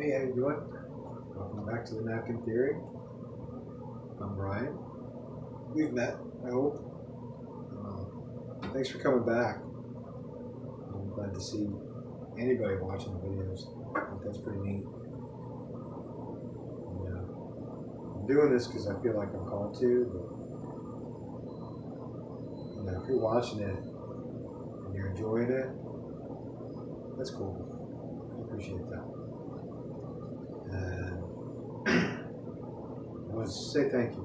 Hey, how you doing? Welcome back to the Napkin Theory. I'm Brian. We've met, I hope. Thanks for coming back. I'm glad to see anybody watching the videos. I think that's pretty neat. And, I'm doing this because I feel like I'm called to, but if you're watching it and you're enjoying it, that's cool. I appreciate that. And I want to say thank you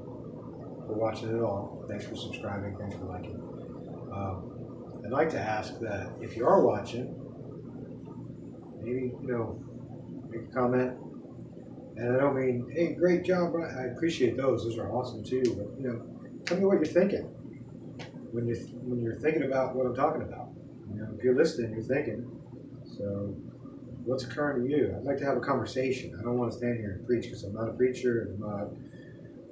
for watching it all. Thanks for subscribing. Thanks for liking. I'd like to ask that if you are watching, maybe, make a comment. And I don't mean, hey, great job. I appreciate those. Those are awesome too. But, tell me what you're thinking when you're thinking about what I'm talking about. If you're listening, you're thinking. So what's occurring to you? I'd like to have a conversation. I don't want to stand here and preach because I'm not a preacher. I'm not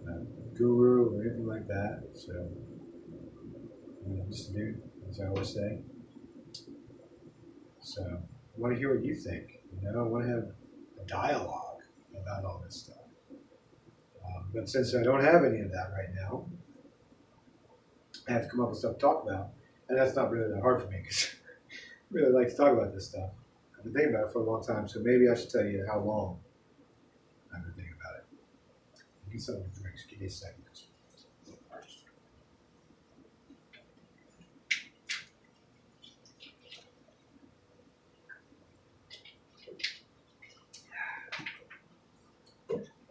a guru or anything like that. So, I'm just a dude, as I always say. So I want to hear what you think. I want to have a dialogue about all this stuff. But since I don't have any of that right now, I have to come up with stuff to talk about. And that's not really that hard for me because I really like to talk about this stuff. I've been thinking about it for a long time, so maybe I should tell you how long I've been thinking about it. I need something to drink, so give me a second.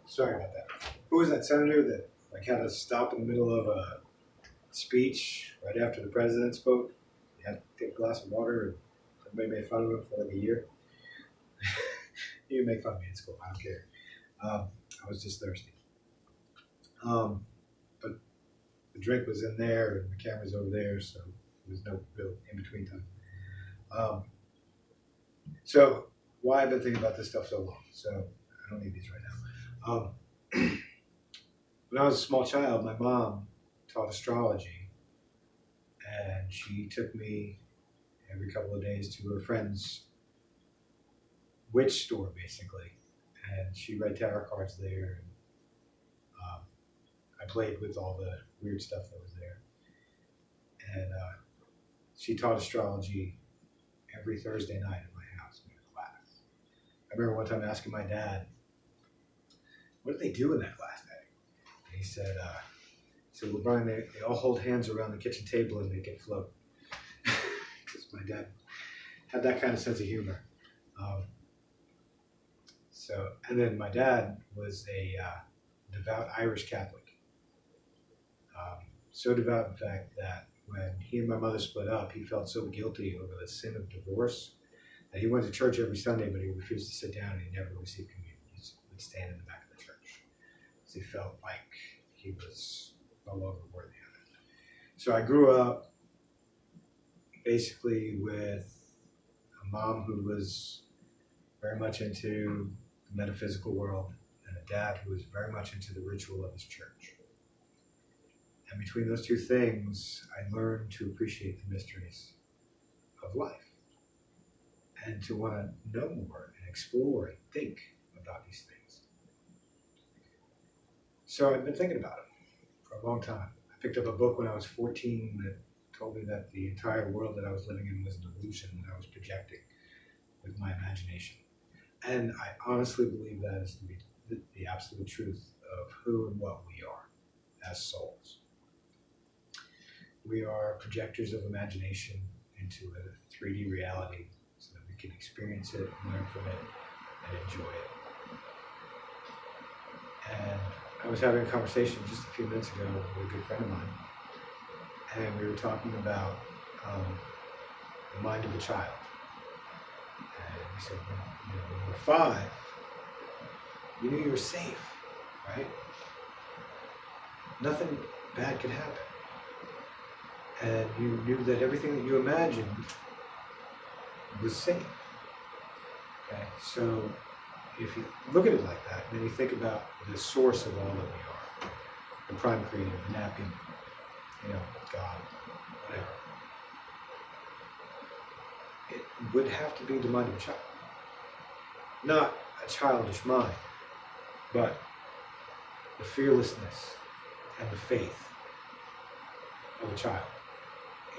Sorry about that. Who was that senator that had us stop in the middle of a speech right after the president spoke? He had to take a glass of water, and everybody made fun of him for like a year. You can make fun of me in school. I don't care. I was just thirsty. But the drink was in there, and the camera's over there, so there was no real in between time. So why I've been thinking about this stuff so long? So I don't need these right now. When I was a small child, my mom taught astrology, and she took me every couple of days to her friend's witch store, basically, and she read tarot cards there. And, I played with all the weird stuff that was there, and she taught astrology every Thursday night at my house in class. I remember one time asking my dad, what did they do in that class day? And he said, well, Brian, they all hold hands around the kitchen table and make it float. Because my dad had that kind of sense of humor. And then my dad was a devout Irish Catholic. So devout, in fact, that when he and my mother split up, he felt so guilty over the sin of divorce that he went to church every Sunday, but he refused to sit down and he never received communion. He would stand in the back of the church because he felt like he was no longer worthy of it. So I grew up basically with a mom who was very much into the metaphysical world and a dad who was very much into the ritual of his church. And between those two things, I learned to appreciate the mysteries of life and to want to know more and explore and think about these things. So I've been thinking about it for a long time. I picked up a book when I was 14 that told me that the entire world that I was living in was an illusion that I was projecting with my imagination. And I honestly believe that is the absolute truth of who and what we are as souls. We are projectors of imagination into a 3D reality so that we can experience it, learn from it, and enjoy it. And I was having a conversation just a few minutes ago with a good friend of mine, and we were talking about the mind of a child. And he said, when you were 5, you knew you were safe, right? Nothing bad could happen. And you knew that everything that you imagined was safe. Okay, so if you look at it like that, then you think about the source of all that we are, the prime creator, the napkin, God, whatever. It would have to be the mind of a child. Not a childish mind, but the fearlessness and the faith of a child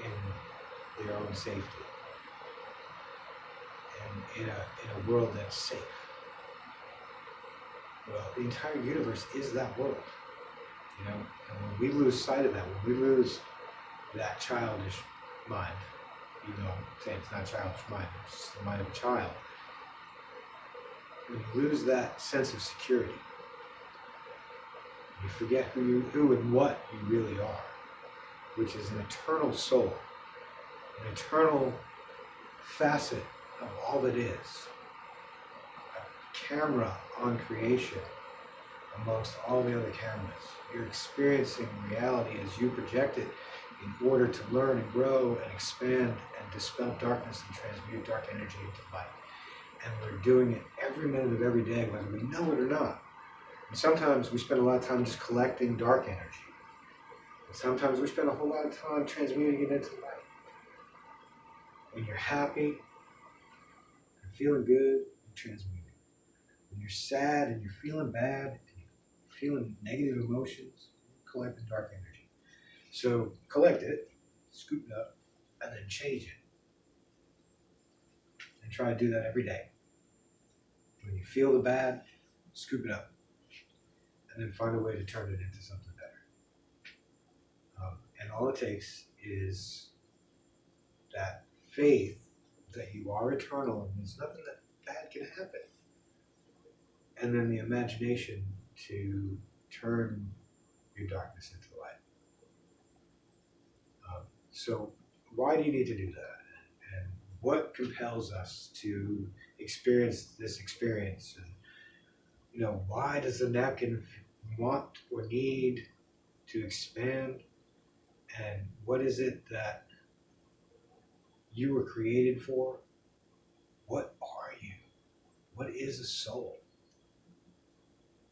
in their own safety and in a world that's safe. Well, the entire universe is that world, and when we lose sight of that, when we lose that childish mind, even though I'm saying it's not a childish mind, it's just the mind of a child, when you lose that sense of security, you forget who and what you really are, which is an eternal soul, an eternal facet of all that is, a camera on creation amongst all the other cameras. You're experiencing reality as you project it in order to learn and grow and expand and dispel darkness and transmute dark energy into light. And we're doing it every minute of every day, whether we know it or not. And sometimes we spend a lot of time just collecting dark energy. And sometimes we spend a whole lot of time transmuting it into light. When you're happy, you're feeling good, you're transmuting. When you're sad and you're feeling bad, and you're feeling negative emotions, you're collecting dark energy. So collect it, scoop it up, and then change it. And try to do that every day. When you feel the bad, scoop it up. And then find a way to turn it into something better. And all it takes is that faith that you are eternal and there's nothing that bad can happen. And then the imagination to turn your darkness into light. So why do you need to do that? And what compels us to experience this experience? And why does the napkin want or need to expand? And what is it that you were created for? What are you? What is a soul?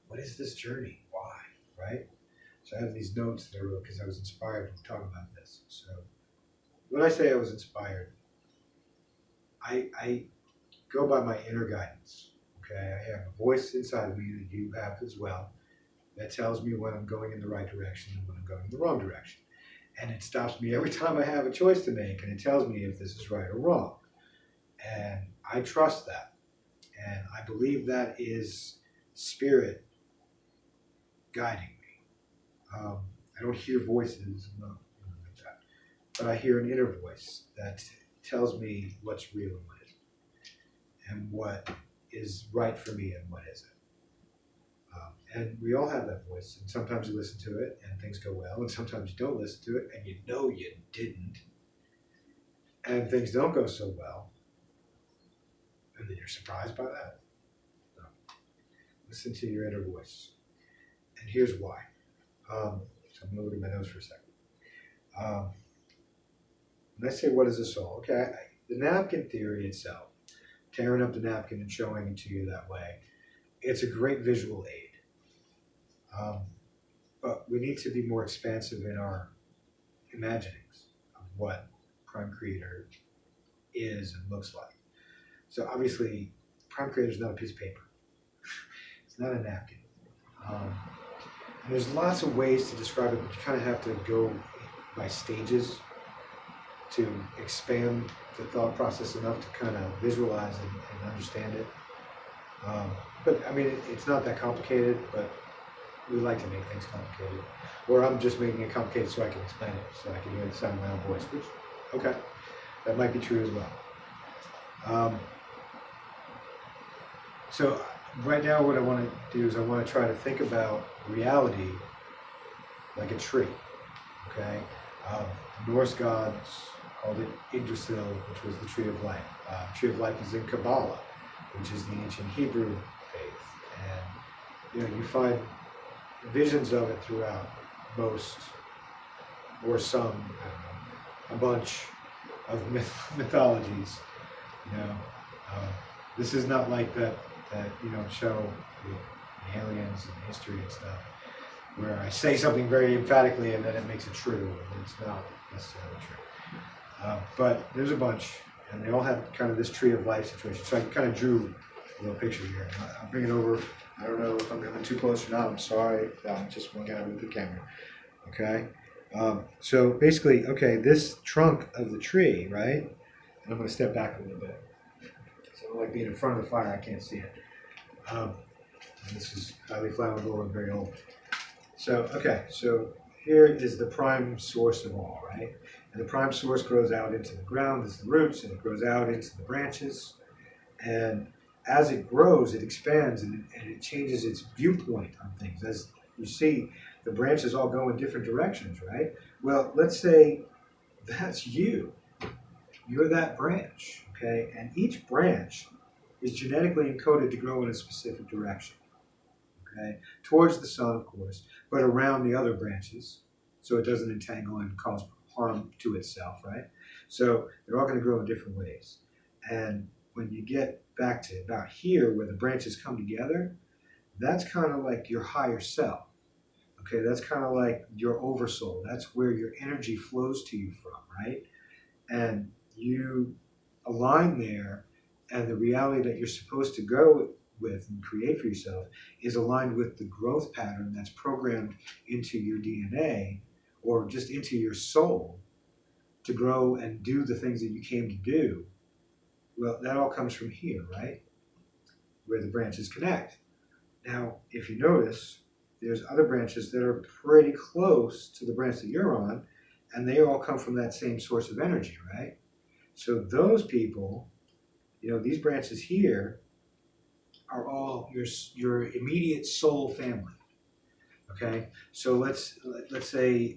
What is this journey? Why? Right? So I have these notes that I wrote because I was inspired to talk about this. So when I say I was inspired, I go by my inner guidance. Okay, I have a voice inside of me that you have as well that tells me when I'm going in the right direction and when I'm going in the wrong direction. And it stops me every time I have a choice to make, and it tells me if this is right or wrong. And I trust that. And I believe that is spirit guiding me. I don't hear voices, no, like that. But I hear an inner voice that tells me what's real and what isn't, and what is right for me and what isn't. And we all have that voice, and sometimes you listen to it and things go well, and sometimes you don't listen to it and you know you didn't, and things don't go so well, and then you're surprised by that. No. Listen to your inner voice. And here's why. So I'm going to look at my notes for a second. When I say what is a soul, okay, the napkin theory itself, tearing up the napkin and showing it to you that way, it's a great visual aid. But we need to be more expansive in our imaginings of what Prime Creator is and looks like. So obviously, Prime Creator is not a piece of paper. It's not a napkin. And there's lots of ways to describe it, but you kind of have to go by stages to expand the thought process enough to kind of visualize and understand it. But I mean, it's not that complicated, but we like to make things complicated. Or I'm just making it complicated so I can explain it, so I can hear the sound of my own voice, which, okay, that might be true as well. So right now what I want to do is I want to try to think about reality like a tree, okay? The Norse gods called it Yggdrasil, which was the tree of life. Tree of life is in Kabbalah, which is the ancient Hebrew faith. And you find visions of it throughout most, or some, I don't know, a bunch of mythologies. This is not like that show the aliens and history and stuff, where I say something very emphatically and then it makes it true, and it's not necessarily true. But there's a bunch, and they all have kind of this tree of life situation. So I kind of drew a little picture here. I'll bring it over. I don't know if I'm coming too close or not. I'm sorry. I'm just one guy with the camera. Okay. So basically, okay, this trunk of the tree, right? And I'm going to step back a little bit. So like being in front of the fire, I can't see it. And this is highly flammable and very old. So, okay, so here is the prime source of all, right? And the prime source grows out into the ground as the roots, and it grows out into the branches. And as it grows, it expands and it changes its viewpoint on things. As you see, the branches all go in different directions, right? Well, let's say that's you. You're that branch, okay? And each branch is genetically encoded to grow in a specific direction, okay? Towards the sun, of course, but around the other branches, so it doesn't entangle and cause harm to itself, right? So they're all going to grow in different ways. And when you get back to about here, where the branches come together, that's kind of like your higher self. Okay, that's kind of like your oversoul. That's where your energy flows to you from, right? And you align there, and the reality that you're supposed to go with and create for yourself is aligned with the growth pattern that's programmed into your DNA or just into your soul to grow and do the things that you came to do. Well, that all comes from here, right? Where the branches connect. Now, if you notice, there's other branches that are pretty close to the branch that you're on, and they all come from that same source of energy, right? So those people, you know, these branches here are all your immediate soul family. Okay, so let's say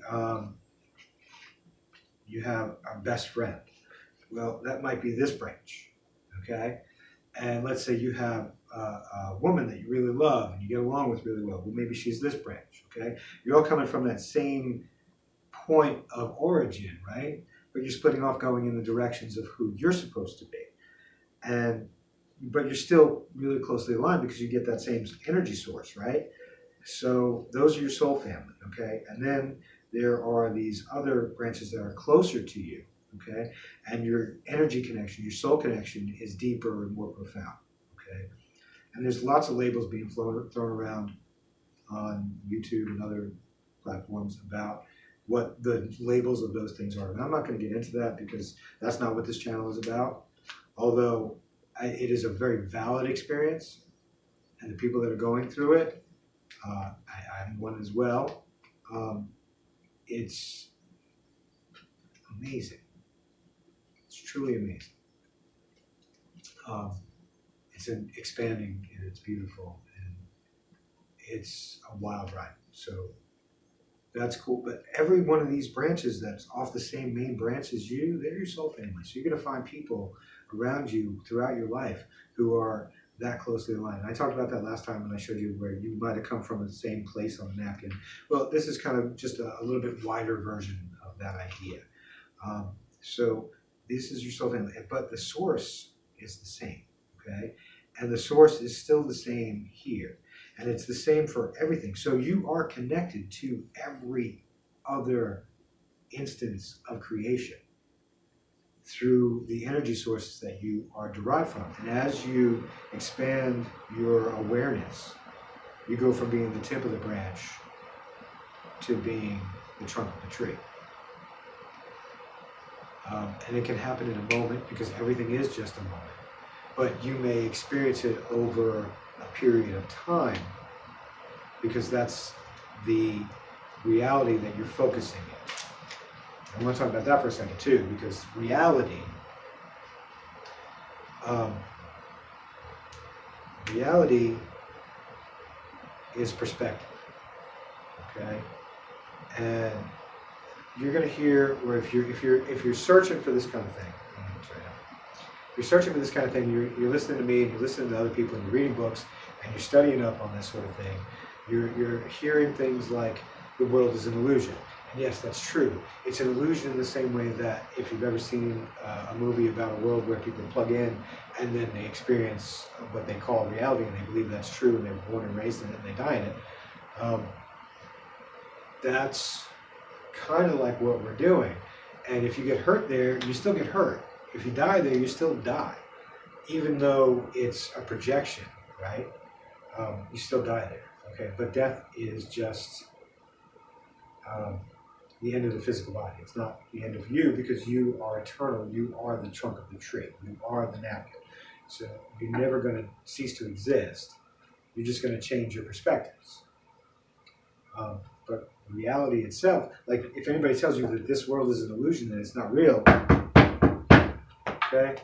you have a best friend. Well, that might be this branch. Okay, and let's say you have a woman that you really love and you get along with really well. Well, maybe she's this branch. Okay, you're all coming from that same point of origin, right? But you're splitting off, going in the directions of who you're supposed to be, but you're still really closely aligned because you get that same energy source, right? So those are your soul family, okay? And then there are these other branches that are closer to you, okay? And your energy connection, your soul connection is deeper and more profound, okay? And there's lots of labels being thrown around on YouTube and other platforms about what the labels of those things are. And I'm not going to get into that because that's not what this channel is about. Although it is a very valid experience, and the people that are going through it, I'm one as well. It's amazing. It's truly amazing. It's expanding and it's beautiful and it's a wild ride. So that's cool. But every one of these branches that's off the same main branch as you, they're your soul family. So you're going to find people around you throughout your life who are that closely aligned. I talked about that last time when I showed you where you might have come from the same place on a napkin. Well, this is kind of just a little bit wider version of that idea. So this is your soul family, but the source is the same, okay? And the source is still the same here. And it's the same for everything. So you are connected to every other instance of creation through the energy sources that you are derived from. And as you expand your awareness, you go from being the tip of the branch to being the trunk of the tree. And it can happen in a moment because everything is just a moment. But you may experience it over a period of time because that's the reality that you're focusing in. I want to talk about that for a second too, because reality is perspective, okay? And you're going to hear, or if you're searching for this kind of thing, if you're searching for this kind of thing, you're listening to me and you're listening to other people and you're reading books and you're studying up on this sort of thing, you're hearing things like the world is an illusion. And yes, that's true. It's an illusion in the same way that if you've ever seen a movie about a world where people plug in and then they experience what they call reality and they believe that's true and they're born and raised in it and they die in it, that's kind of like what we're doing. And if you get hurt there, you still get hurt. If you die there, you still die. even though it's a projection, right? You still die there, okay? But death is just um, the end of the physical body. It's not the end of you because you are eternal. You are the trunk of the tree. You are the napkin. So you're never going to cease to exist. You're just going to change your perspectives. But reality itself, like if anybody tells you that this world is an illusion and it's not real, okay,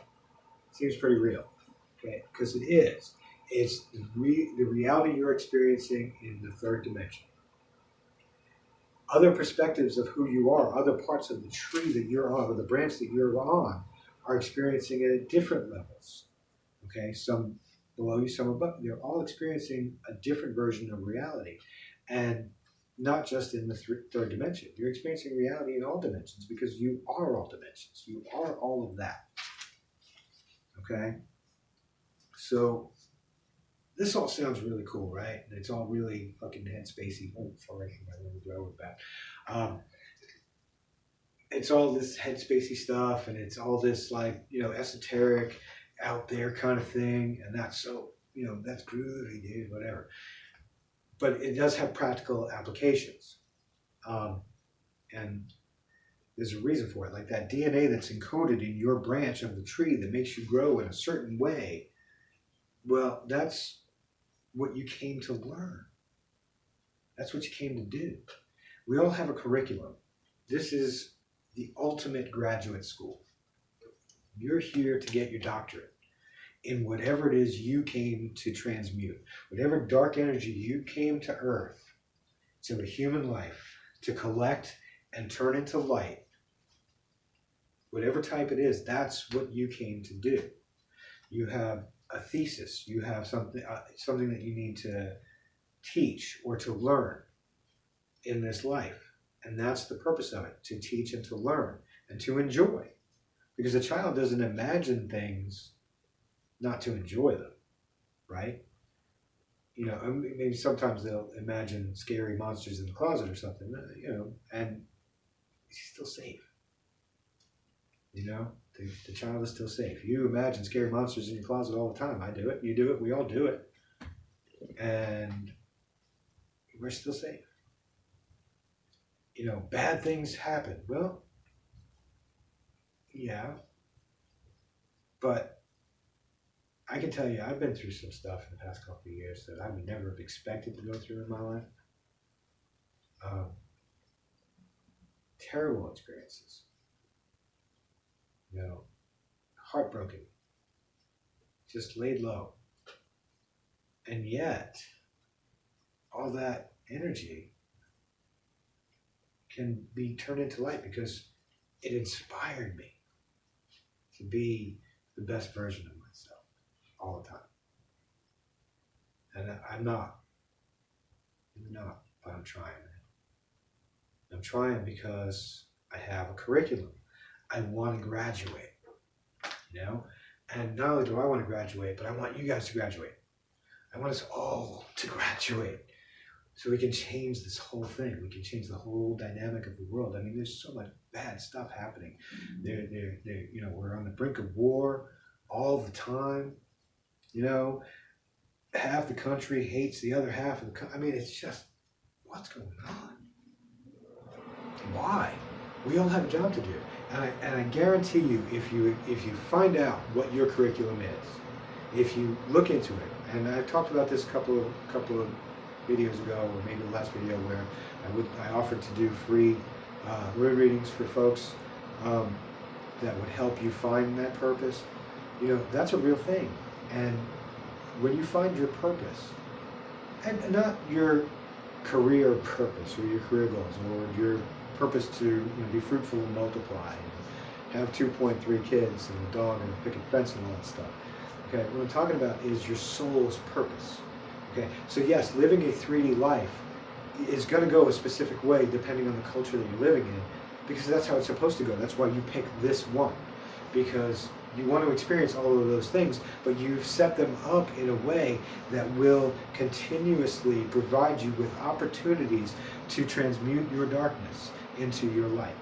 seems pretty real, okay, because it is. It's the reality you're experiencing in the third dimension. Other perspectives of who you are, other parts of the tree that you're on, or the branch that you're on, are experiencing it at different levels. Okay, some below you, some above. They're all experiencing a different version of reality, and not just in the third dimension. You're experiencing reality in all dimensions because you are all dimensions. You are all of that. Okay, so this all sounds really cool, right? And it's all really fucking headspacey. Oh, sorry, I really do with that. It's all this headspacey stuff, and it's all this like esoteric, out there kind of thing, and that's so that's groovy, dude. Whatever. But it does have practical applications, and there's a reason for it. Like that DNA that's encoded in your branch of the tree that makes you grow in a certain way. Well, that's what you came to learn. That's what you came to do. We all have a curriculum. This is the ultimate graduate school. You're here to get your doctorate in whatever it is you came to transmute, whatever dark energy you came to Earth, to a human life, to collect and turn into light. Whatever type it is, that's what you came to do. You have a thesis. You have something that you need to teach or to learn in this life. And that's the purpose of it, to teach and to learn and to enjoy. Because a child doesn't imagine things not to enjoy them, right? Maybe sometimes they'll imagine scary monsters in the closet or something, and he's still safe. The child is still safe. You imagine scary monsters in your closet all the time. I do it. You do it. We all do it. And we're still safe. Bad things happen. Well, yeah. But I can tell you, I've been through some stuff in the past couple of years that I would never have expected to go through in my life. Terrible experiences. Heartbroken. Just laid low. And yet, all that energy can be turned into light because it inspired me to be the best version of myself all the time. And I'm not, but I'm trying. I'm trying because I have a curriculum. I want to graduate, and not only do I want to graduate, but I want you guys to graduate. I want us all to graduate so we can change this whole thing. We can change the whole dynamic of the world. I mean, there's so much bad stuff happening. We're on the brink of war all the time. Half the country hates the other half of the country. I mean, it's just, what's going on? Why? We all have a job to do. And I guarantee you, if you find out what your curriculum is, if you look into it, and I've talked about this a couple of videos ago, or maybe the last video, where I offered to do free word readings for folks that would help you find that purpose. That's a real thing. And when you find your purpose, and not your career purpose or your career goals or your purpose to be fruitful and multiply and have 2.3 kids and a dog and a picket fence and all that stuff. Okay, what I'm talking about is your soul's purpose. Okay, so yes, living a 3D life is going to go a specific way depending on the culture that you're living in, because that's how it's supposed to go. That's why you pick this one, because you want to experience all of those things, but you've set them up in a way that will continuously provide you with opportunities to transmute your darkness into your light.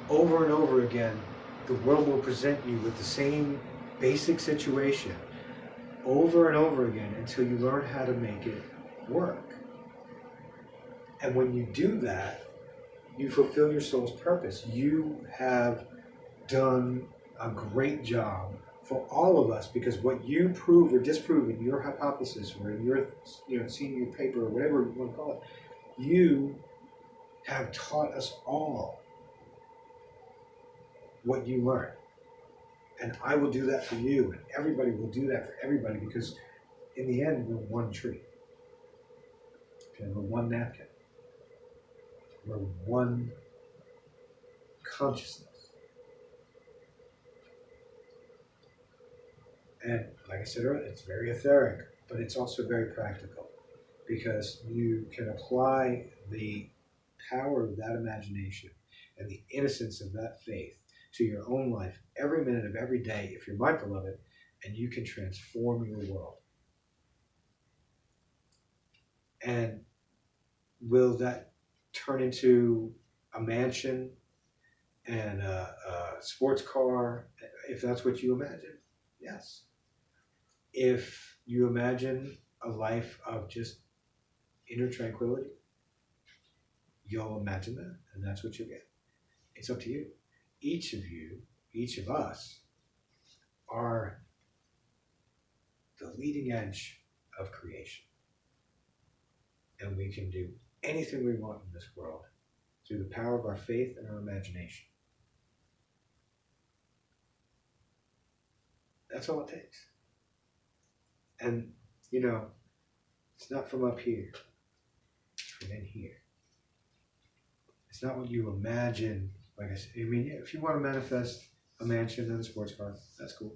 Over and over again, the world will present you with the same basic situation over and over again until you learn how to make it work. And when you do that, you fulfill your soul's purpose. You have done a great job for all of us, because what you prove or disprove in your hypothesis or in your seeing your paper or whatever you want to call it, you have taught us all what you learned. And I will do that for you, and everybody will do that for everybody, because in the end, we're one tree. Okay, we're one napkin. We're one consciousness. And like I said earlier, it's very etheric, but it's also very practical, because you can apply the power of that imagination and the innocence of that faith to your own life every minute of every day if you're mindful of it, and you can transform your world. And will that turn into a mansion and a sports car if that's what you imagine? Yes. If you imagine a life of just inner tranquility, you'll imagine that, and that's what you'll get. It's up to you. Each of you, each of us, are the leading edge of creation. And we can do anything we want in this world through the power of our faith and our imagination. That's all it takes. And, it's not from up here. It's from in here. It's not what you imagine. Like I said, if you want to manifest a mansion and a sports car, that's cool.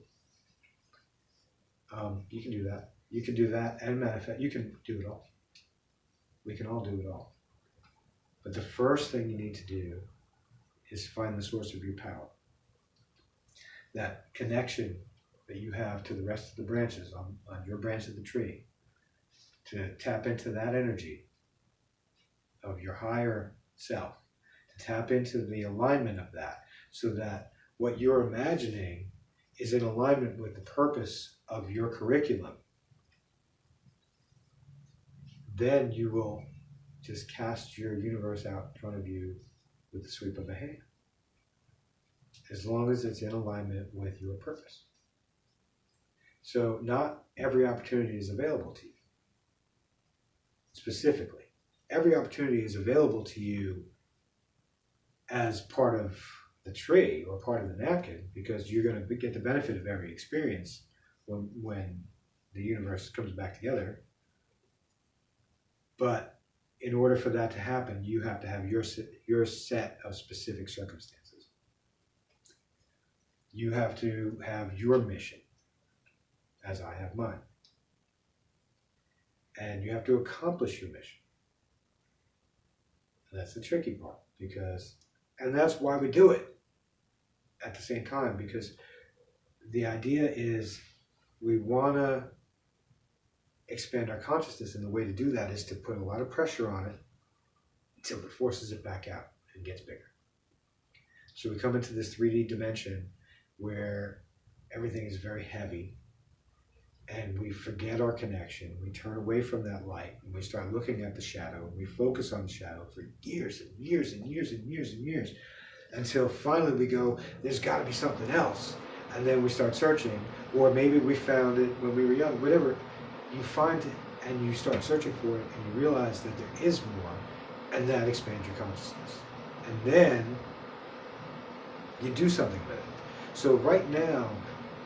You can do that. You can do that and manifest. You can do it all. We can all do it all. But the first thing you need to do is find the source of your power. That connection that you have to the rest of the branches on your branch of the tree, to tap into that energy of your higher self, to tap into the alignment of that, so that what you're imagining is in alignment with the purpose of your curriculum. Then you will just cast your universe out in front of you with the sweep of a hand, as long as it's in alignment with your purpose. So not every opportunity is available to you. Specifically, every opportunity is available to you as part of the tree or part of the napkin, because you're going to get the benefit of every experience when the universe comes back together. But in order for that to happen, you have to have your set of specific circumstances. You have to have your mission, as I have mine. And you have to accomplish your mission. And that's the tricky part, and that's why we do it at the same time, because the idea is we want to expand our consciousness, and the way to do that is to put a lot of pressure on it until it forces it back out and gets bigger. So we come into this 3D dimension where everything is very heavy, and we forget our connection. We turn away from that light, and we start looking at the shadow, and we focus on the shadow for years and years and years and years and years, until finally we go, there's got to be something else. And then we start searching, or maybe we found it when we were young, whatever. You find it, and you start searching for it, and you realize that there is more, and that expands your consciousness. And then you do something with it. So right now,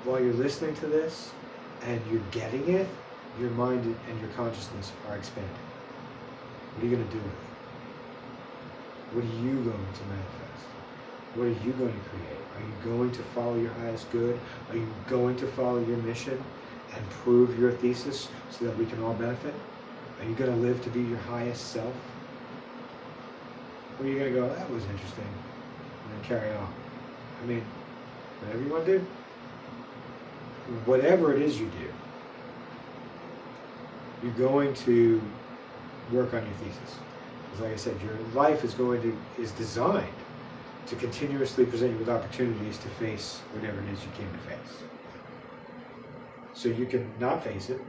while you're listening to this, and you're getting it, your mind and your consciousness are expanding. What are you going to do with it? What are you going to manifest? What are you going to create? Are you going to follow your highest good? Are you going to follow your mission and prove your thesis so that we can all benefit? Are you going to live to be your highest self? Or are you going to go, that was interesting, and then carry on? Whatever you want to do. Whatever it is you do, you're going to work on your thesis. Because like I said, your life is designed to continuously present you with opportunities to face whatever it is you came to face. So you can not face it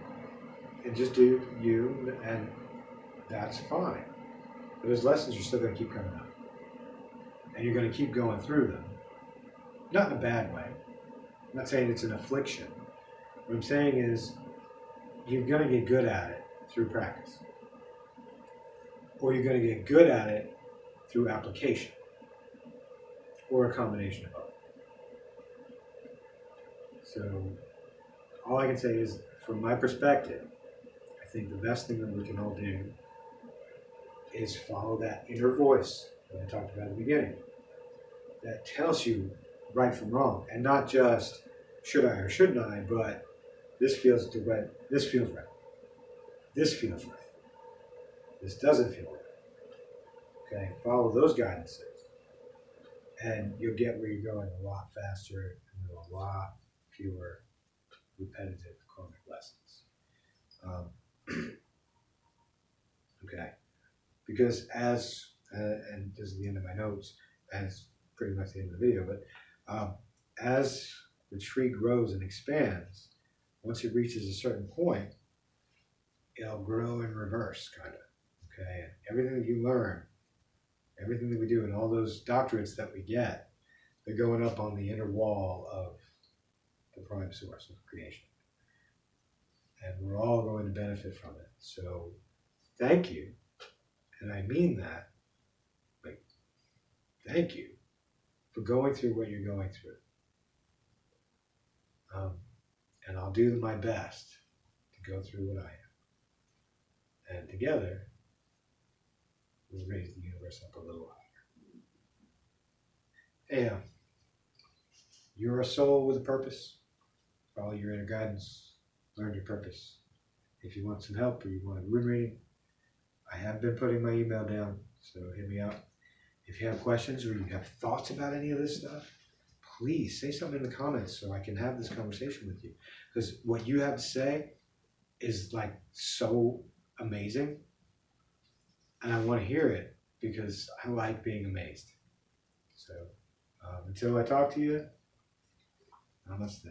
and just do you, and that's fine. But those lessons are still going to keep coming up. And you're going to keep going through them. Not in a bad way. I'm not saying it's an affliction. What I'm saying is you're going to get good at it through practice. Or you're going to get good at it through application. Or a combination of both. So all I can say is, from my perspective, I think the best thing that we can all do is follow that inner voice that I talked about at the beginning, that tells you right from wrong, and not just should I or shouldn't I, but this feels right, this feels right, this feels right, this doesn't feel right. Okay, follow those guidances, and you'll get where you're going a lot faster and with a lot fewer repetitive karmic lessons. Okay, because and this is the end of my notes, and it's pretty much the end of the video, but as the tree grows and expands, once it reaches a certain point, it'll grow in reverse, kind of. Okay, and everything that you learn, everything that we do, and all those doctorates that we get, they're going up on the inner wall of the prime source of creation. And we're all going to benefit from it. So thank you. And I mean that. Like, thank you for going through what you're going through. And I'll do my best to go through what I am. And together, we'll raise the universe up a little higher. Anyhow, you're a soul with a purpose. Follow your inner guidance. Learn your purpose. If you want some help or you want a room reading, I have been putting my email down, so hit me up. If you have questions or you have thoughts about any of this stuff, please say something in the comments so I can have this conversation with you. Because what you have to say is like so amazing, and I want to hear it because I like being amazed. So until I talk to you, namaste.